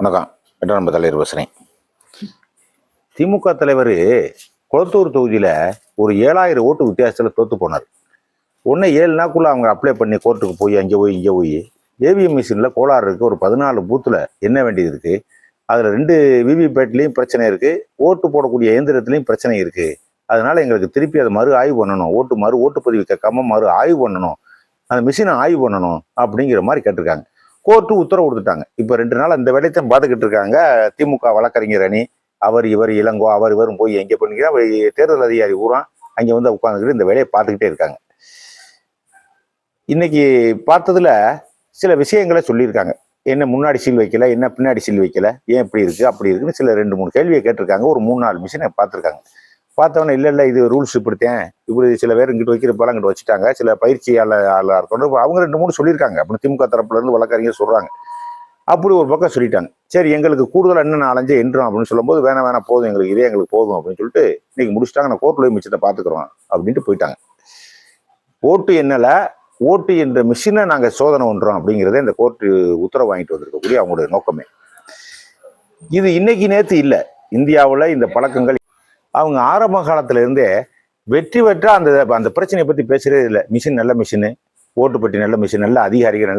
வணக்கம். நம்ம தலைவர் பேசுகிறேன். திமுக தலைவர் குளத்தூர் தொகுதியில் ஒரு 7000 ஓட்டு வித்தியாசத்தில் தோற்று போனார். ஒன்று 7 நாளுக்குள்ளே அவங்க அப்ளை பண்ணி கோர்ட்டுக்கு போய் அங்கே போய் இங்கே போய் ஏவிஎம் மிஷினில் கோளாறு இருக்குது. ஒரு 14 பூத்தில் என்ன வேண்டியது இருக்குது. அதில் 2 விவிபேட்லேயும் பிரச்சனை இருக்குது, ஓட்டு போடக்கூடிய இயந்திரத்துலேயும் பிரச்சனை இருக்குது. அதனால் எங்களுக்கு திருப்பி அதை மறு ஆய்வு பண்ணணும், ஓட்டுப்பதிவு கேட்காம மறு ஆய்வு பண்ணணும், அந்த மிஷினை ஆய்வு பண்ணணும் அப்படிங்கிற மாதிரி கேட்டிருக்காங்க. கோர்ட்டு உத்தரவு கொடுத்துட்டாங்க. இப்போ 2 நாள் அந்த வேலையத்தை பார்த்துக்கிட்டு இருக்காங்க திமுக வழக்கறிஞர் அணி. அவர் இவர் இளங்கோ அவர் இவரும் போய் எங்கே பண்ணிக்கிறா தேர்தல் அதிகாரி ஊரா அங்கே வந்து உட்காந்துக்கிட்டு இந்த வேலையை பார்த்துக்கிட்டே இருக்காங்க. இன்னைக்கு பார்த்ததுல சில விஷயங்களை சொல்லியிருக்காங்க. என்ன முன்னாடி சீல் வைக்கல, என்ன பின்னாடி சீல் வைக்கல, ஏன் இப்படி இருக்கு அப்படி இருக்குன்னு சில 2-3 கேள்வியை கேட்டிருக்காங்க. ஒரு 3-4 மிஷினை பார்த்துருக்காங்க. பார்த்தவொன்னே இல்லை இது ரூல்ஸ் இப்படித்தேன், இப்படி சில பேர் இங்கிட்டு வைக்கிறப்பெல்லாம் இங்கிட்டு வச்சுட்டாங்க, சில பயிற்சியாளராக இருக்கணும் அவங்க 2-3 சொல்லியிருக்காங்க. அப்படின்னு திமுக தரப்புல இருந்து வழக்கறிஞர் சொல்றாங்க. அப்படி ஒரு பக்கம் சொல்லிட்டாங்க. சரி எங்களுக்கு கூடுதலாக என்ன 4-5 என்றோம் அப்படின்னு சொல்லும்போது வேணாம் போதும், எங்களுக்கு போதும் அப்படின்னு சொல்லிட்டு இன்னைக்கு முடிச்சுட்டாங்க. நான் கோர்ட்ல மிச்சத்தை பார்த்துக்கிறோம் அப்படின்ட்டு போயிட்டாங்க. ஓட்டு எண்ணல, ஓட்டு என்ற மிஷினை நாங்கள் சோதனை பண்றோம் அப்படிங்கிறத இந்த கோர்ட்டு உத்தரவு வாங்கிட்டு வந்திருக்கக்கூடிய அவங்களுடைய நோக்கமே. இது இன்னைக்கு நேற்று இல்லை. இந்தியாவில் இந்த பழக்கங்கள் அவங்க ஆரம்ப காலத்துல இருந்தே வெற்றி பெற்றா அந்த பிரச்சனையை பத்தி பேசுறதே இல்லை. மிஷின் நல்ல மிஷினு, ஓட்டுப்பட்டி நல்ல மிஷின், நல்ல அதிகாரிகள்,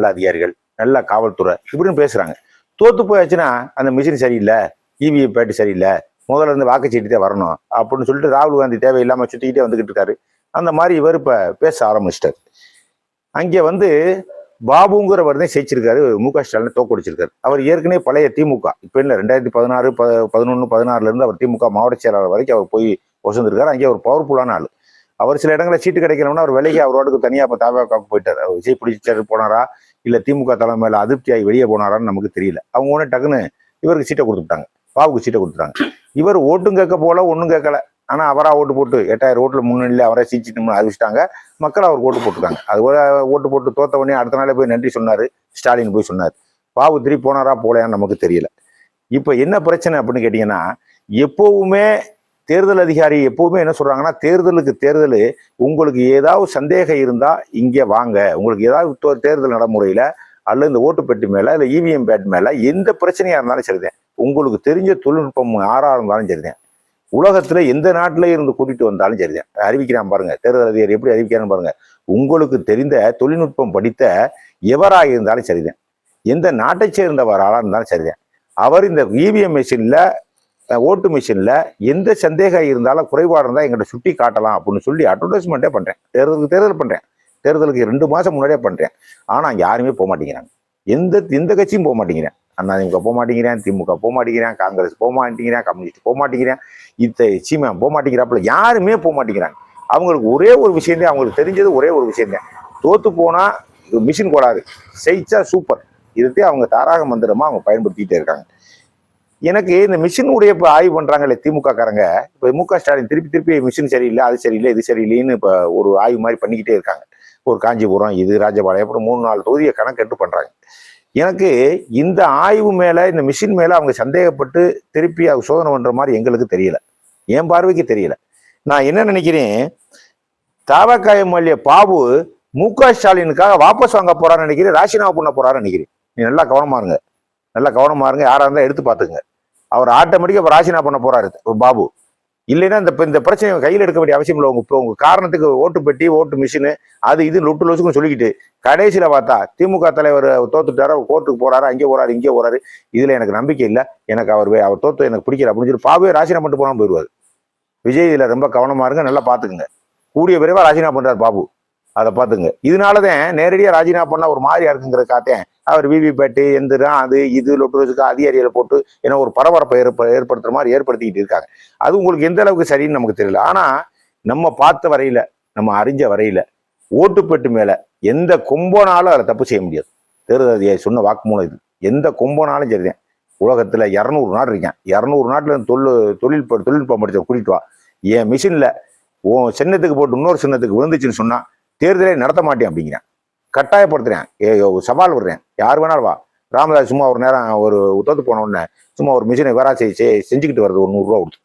நல்ல காவல்துறை இப்படின்னு பேசுறாங்க. தோத்து போயாச்சுன்னா அந்த மிஷின் சரியில்லை, இவிஎம் பேட்டு சரியில்லை, முதல்ல இருந்து வாக்குச்சீட்டு தான் வரணும் அப்படின்னு சொல்லிட்டு ராகுல் காந்தி தேவையில்லாம சுத்திக்கிட்டே வந்துகிட்டு இருக்காரு. அந்த மாதிரி இவர் இப்ப பேச ஆரம்பிச்சிட்டாரு. அங்கே வந்து பாபுங்கிறவர் தான் ஜெயிச்சிருக்காரு, மு.க. ஸ்டாலின் தோக்கடிச்சிருக்காரு. அவர் ஏற்கனவே பழைய திமுக, இப்ப இல்லை 2016, 11, 16 இருந்து அவர் திமுக மாவட்ட செயலாளர் வரைக்கும் அவர் போய் வசந்திருக்காரு. அங்கே ஒரு பவர்ஃபுல்லான ஆள். அவர் சில இடங்களில் சீட்டு கிடைக்கலன்னா அவர் விலைக்கு அவரோட தனியாக இப்போ தாவாக்காவுக்கு போயிட்டார். அவர் விஜய் பிடிச்சாரு போனாரா இல்லை திமுக தலைமையில் அதிருப்தியாகி வெளியே போனாரான்னு நமக்கு தெரியல. அவங்க ஒன்று டக்குன்னு இவருக்கு சீட்டை கொடுத்துட்டாங்க, பாபுக்கு சீட்டை கொடுத்துட்டாங்க. இவர் ஓட்டும் கேட்க போல ஒன்றும் கேட்கல. ஆனால் அவராக ஓட்டு போட்டு 8000 ஓட்டில் முன்னிலையில் அவரை சீச்சிட்டு அறிவிச்சிட்டாங்க. மக்கள் அவருக்கு ஓட்டு போட்டுருக்காங்க. அது ஓட்டு போட்டு தோத்த உடனே அடுத்த நாளே போய் நன்றி சொன்னார், ஸ்டாலின் போய் சொன்னார். பாபு திருப்பி போனாரா போலையான்னு நமக்கு தெரியல. இப்போ என்ன பிரச்சனை அப்படின்னு கேட்டிங்கன்னா, எப்போவுமே தேர்தல் அதிகாரி எப்போவுமே என்ன சொல்றாங்கன்னா, தேர்தல் உங்களுக்கு ஏதாவது சந்தேகம் இருந்தால் இங்கே வாங்க, உங்களுக்கு ஏதாவது தேர்தல் நடைமுறையில் அல்லது இந்த ஓட்டு பெட்டி மேலே இல்லை இவிஎம் பேட் மேலே எந்த பிரச்சனையாக இருந்தாலும் சரிதான், உங்களுக்கு தெரிஞ்ச தொழில்நுட்பம் யாராக இருந்தாலும் சரிதான், உலகத்துல எந்த நாட்டில இருந்து கூட்டிட்டு வந்தாலும் சரிதான் அறிவிக்கிறான் பாருங்க. தேர்தல் அதிகாரி எப்படி அறிவிக்கிறான்னு பாருங்க. உங்களுக்கு தெரிந்த தொழில்நுட்பம் படித்த எவராக இருந்தாலும் சரிதான், எந்த நாட்டை சேர்ந்தவராக இருந்தாலும் சரிதான், அவர் இந்த இவிஎம் மிஷின்ல ஓட்டு மிஷின்ல எந்த சந்தேகம் இருந்தாலும் குறைபாடு இருந்தால் எங்கிட்ட சுட்டி காட்டலாம் அப்படின்னு சொல்லி அட்வர்டைஸ்மெண்ட்டே பண்றேன். தேர்தல் பண்றேன், தேர்தலுக்கு 2 மாசம் முன்னாடியே பண்றேன். ஆனா யாருமே போக மாட்டேங்கிறாங்க. எந்த கட்சியும் போக மாட்டேங்கிறேன். அதிமுக போக மாட்டேங்கிறேன், திமுக போக மாட்டேங்கிறேன், காங்கிரஸ் போக மாட்டேங்கிறேன், கம்யூனிஸ்ட் போக மாட்டேங்கிறேன், சீமா போக மாட்டேங்கிறாப்புல யாருமே போக மாட்டேங்கிறாங்க. அவங்களுக்கு ஒரே ஒரு விஷயம் தான், அவங்களுக்கு தெரிஞ்சது ஒரே ஒரு விஷயம் தான். தோத்து போனா மிஷின் கோளாறு, ஜெயிச்சா சூப்பர். இதுதான் அவங்க தாரக மந்திரமா அவங்க பயன்படுத்திக்கிட்டே இருக்காங்க. எனக்கு இந்த மிஷினுடைய இப்போ ஆய்வு பண்றாங்கல்ல திமுக காரங்க, இப்போ மு.க. ஸ்டாலின் திருப்பி மிஷின் சரியில்லை, அது சரியில்லை, இது சரியில்லைன்னு இப்போ ஒரு ஆய்வு மாதிரி பண்ணிக்கிட்டே இருக்காங்க. ஒரு காஞ்சிபுரம், இது ராஜபாளையம், அப்புறம் 3-4 தொகுதியை கணக்கெட்டு பண்றாங்க. எனக்கு இந்த ஆய்வு மேல, இந்த மிஷின் மேல அவங்க சந்தேகப்பட்டு திருப்பி அவங்க சோதனை பண்ற மாதிரி எங்களுக்கு தெரியல, என் பார்வைக்கு தெரியல. நான் என்ன நினைக்கிறேன், தவக எம்எல்ஏ பாபு மு.க. ஸ்டாலினுக்காக வாபஸ் வாங்க போறான்னு நினைக்கிறேன், ராஜினாமா பண்ண போறான்னு நினைக்கிறேன். நீ நல்லா கவனமா இருங்க, யாரா இருந்தா எடுத்து பாத்துங்க. அவர் ஆட்டோமேட்டிக்கா ராஜினாமா பண்ண போறாரு பாபு. இல்லைன்னா இந்த பிரச்சனையை கையில் எடுக்க வேண்டிய அவசியம் இல்லை. உங்க காரணத்துக்கு ஓட்டு பெட்டி, ஓட்டு மிஷினு, அது இது லொட்டு லொசுக்கும் சொல்லிக்கிட்டு கடைசியில பார்த்தா திமுக தலைவர் தோத்துட்டாரு, கோர்ட்டுக்கு போறாரு, அங்கே போறாரு, இங்கே போறாரு. இதுல எனக்கு நம்பிக்கை இல்லை, எனக்கு அவர் தோத்து எனக்கு பிடிக்கல அப்படின்னு சொல்லி பாபுவே ராஜினாமா பண்ணிட்டு போனாலும் போயிடுவாரு. விஜய் இதுல ரொம்ப கவனமா இருங்க, நல்லா பாத்துக்குங்க. கூடிய விரைவா ராஜினாமா பண்றாரு பாபு, அதை பார்த்துங்க. இதனாலதான் நேரடியாக ராஜினாமா பண்ணா ஒரு மாதிரியா இருக்குங்கிற காத்தேன் அவர் விவிபேட்டு எந்திரம் அது இது லொட்டுக்கு அதிகாரிகளை போட்டு ஏன்னா ஒரு பரபரப்பை ஏற்படுத்துற மாதிரி ஏற்படுத்திக்கிட்டு இருக்காங்க. அது உங்களுக்கு எந்த அளவுக்கு சரின்னு நமக்கு தெரியல. ஆனா நம்ம பார்த்த வரையில, நம்ம அறிஞ்ச வரையில ஓட்டுப்பெட்டு மேல எந்த கொம்போனாலும் அதை தப்பு செய்ய முடியாது. தேர்தல் அதிகாரி சொன்ன வாக்குமூலம் இது. எந்த கொம்போனாலும் சரிதான். உலகத்துல 200 நாடு இருக்கேன், 200 நாட்டுல தொழில்நுட்பம் படிச்ச கூட்டிட்டு வா, என் மிஷின்ல சின்னத்துக்கு போட்டு இன்னொரு சின்னத்துக்கு விழுந்துச்சுன்னு சொன்னா தேர்தலே நடத்த மாட்டேன் அப்படிங்கிறேன், கட்டாயப்படுத்துறேன், சவால் விடுறேன், யார் வேணாலும் வா. ராமதாஸ் சும்மா ஒரு நேரம் ஒரு தோத்து போன உடனே சும்மா ஒரு மிஷினை வேற செஞ்சுக்கிட்டு வருது, ஒரு 100 ரூபா கொடுத்து.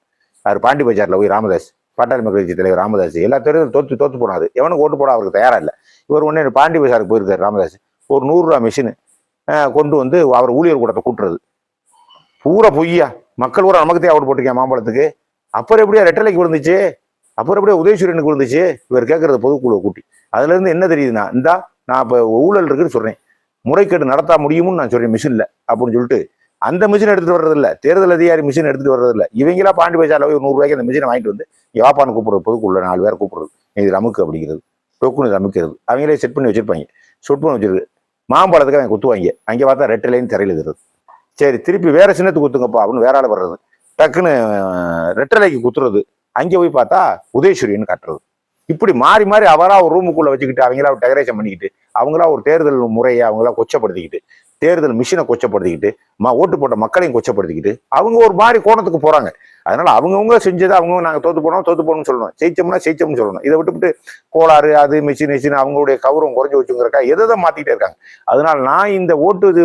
அவர் பாண்டி பஜார்ல போய் ராமதாஸ், பாட்டாளி மக்கள் கட்சி தலைவர் ராமதாஸ் எல்லா தேர்தலும் தோத்து போனாது, எவனுக்கு ஓட்டு போட அவருக்கு தயாரா இல்லை. இவர் உடனே பாண்டி பஜாருக்கு போயிருக்காரு ராமதாஸ், ஒரு 100 ரூபா மிஷின் கொண்டு வந்து அவர் ஊழியர் கூட்டத்தை கூட்டுறது. பூரா பொய்யா, மக்கள் பூரா நமக்கு ஓட்டு போட்டிருக்கேன் மாம்பழத்துக்கு. அப்புறம் எப்படியா ரெட்டலைக்கு விழுந்துச்சு, அப்புறம் எப்படியா உதயசூரியனுக்கு விழுந்துச்சு? இவர் கேட்கறது பொதுக்குழு கூட்டி. அதுல இருந்து என்ன தெரியுதுன்னா, இந்தா நான் இப்ப ஊழல் இருக்குன்னு சொல்றேன், முறைகேடு நடத்த முடியும்னு நான் சொல்றேன் மிஷின்ல அப்படின்னு சொல்லிட்டு அந்த மிஷின் எடுத்துட்டு வர்றது இல்ல, தேர்தல் அதிகாரி மிஷின் எடுத்துட்டு வர்றது இல்ல, இவங்களா பாண்டி பஜார்ல போய் 100 ரூபாய்க்கு அந்த மிஷினை வாங்கிட்டு வந்து வியாபாரம் கூப்பிடுறது, பொதுக்குள்ள 4 பேர் கூப்பிடுறது, இது அமுக்கு அப்படிங்கிறது, டொக்குன்னு இது அமுக்கிறது, அவங்களே செட் பண்ணி வச்சிருப்பாங்க, சொட் பண்ணி வச்சிருக்கு. மாம்பழத்துக்கு அவங்க குத்துவாங்க, அங்கே பார்த்தா ரெட்டலைன்னு திரையில இருக்கிறது. சரி திருப்பி வேற சின்னத்துக்கு குத்துங்கப்பா அப்படின்னு வேற ஆள் வர்றது, டக்குன்னு ரெட்டலைக்கு குத்துறது, அங்கே போய் பார்த்தா உதயசூரியன் காட்டுறது. இப்படி மாறி மாறி அவரா ஒரு ரூமுக்குள்ள வச்சுக்கிட்டு அவங்களா ஒரு டெக்கரேஷன் பண்ணிக்கிட்டு அவங்களா ஒரு தேர்தல் முறையை அவங்களா கொச்சப்படுத்திக்கிட்டு தேர்தல் மிஷினை கொச்சப்படுத்திக்கிட்டு ஓட்டு போட்ட மக்களையும் கொச்சப்படுத்திக்கிட்டு அவங்க ஒரு மாதிரி கோணத்துக்கு போறாங்க. அதனால அவங்கவுங்க செஞ்சதை அவங்க நாங்க தோத்து போனோம்னு சொல்லணும், ஜெயிச்சோம்னு சொல்லணும். இதை விட்டு கோளாறு அது மிஷின் அவங்களுடைய கௌரவம் குறைஞ்சு வச்சுங்கிறக்கா எதை மாத்திட்டே இருக்காங்க. அதனால நான் இந்த ஓட்டு இது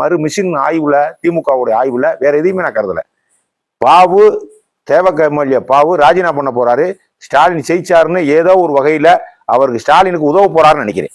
மறு மிஷின் ஆய்வுல திமுகவுடைய ஆய்வுல வேற எதையுமே நான் கருதல. பாவு தேவக எம்எல்ஏ பாவு ராஜினாமா பண்ண போறாரு, ஸ்டாலின் ஜெயிச்சாருன்னு ஏதோ ஒரு வகையில அவருக்கு ஸ்டாலினுக்கு உதவ போறாருன்னு நினைக்கிறேன்.